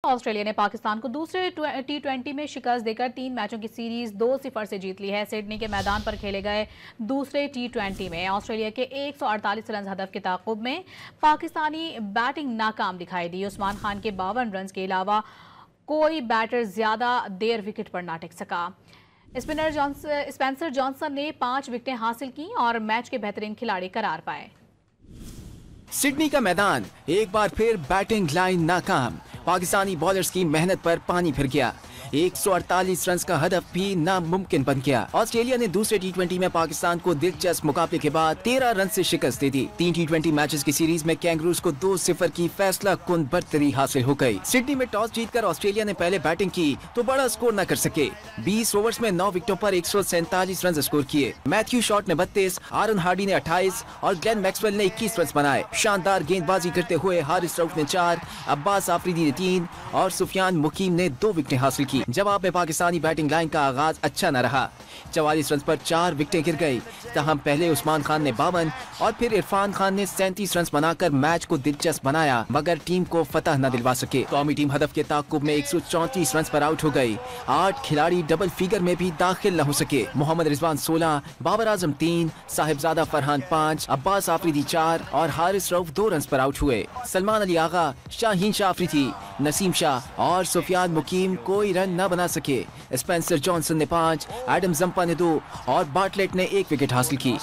Australia ने पाकिस्तान को दूसरे T20 में शिकस्त देकर 3 मैचों की सीरीज 2-0 से जीत ली है। सिडनी के मैदान पर खेले गए दूसरे T20 में ऑस्ट्रेलिया के 148 रन हदफ के ताक़ुब में पाकिस्तानी बैटिंग नाकाम दिखाई दी। उस्मान खान के 52 रन के अलावा कोई बैटर ज्यादा देर विकेट पर ना टिक सका। स्पिनर स्पेंसर जॉनसन ने 5 विकेटें हासिल की और मैच के बेहतरीन खिलाड़ी करार पाए। सिडनी का मैदान एक बार फिर बैटिंग लाइन नाकाम। पाकिस्तानी बॉलर्स की मेहनत पर पानी फिर गया। 148 रन का हदफ भी नामुमकिन बन गया। ऑस्ट्रेलिया ने दूसरे T20 में पाकिस्तान को दिलचस्प मुकाबले के बाद 13 रन से शिकस्त दे दी। 3 T20 मैचेस की सीरीज में कैंगरूज को 2-0 की फैसला कुन बढ़तरी हासिल हो गई। सिडनी में टॉस जीतकर ऑस्ट्रेलिया ने पहले बैटिंग की तो बड़ा स्कोर न कर सके। 20 ओवर्स में 9 विकेटों पर 147 रन स्कोर किए। मैथ्यू शॉर्ट ने 32, आरन हार्डी ने 28 और ग्लेन मैक्सवेल ने 21 रन बनाए। शानदार गेंदबाजी करते हुए हारिस रऊफ ने 4, अब्बास आफरीदी ने 3 और सुफियान मुकीम ने 2 विकेटें हासिल की। जवाब में पाकिस्तानी बैटिंग लाइन का आगाज अच्छा न रहा। 44 रन पर 4 विकेटें गिर गई। तहम पहले उस्मान खान ने 52 और फिर इरफान खान ने 37 रन बनाकर मैच को दिलचस्प बनाया, मगर टीम को फतह न दिलवा सके। कौमी टीम हदफ के ताक़ुब में 134 रन पर आउट हो गई। 8 खिलाड़ी डबल फिगर में भी दाखिल न हो सके। मोहम्मद रिजवान 16, बाबर आजम 3, साहिबजादा फरहान 5, अब्बास आफरीदी 4 और हारिस रऊफ 2 रन पर आउट हुए। सलमान अली आगा, शाहीन शाह अफरीदी, नसीम शाह और सुफियान मुकीम कोई रन न बना सके। स्पेंसर जॉनसन ने 5, एडम जंपा ने 2 और बाटलेट ने 1 विकेट हासिल की।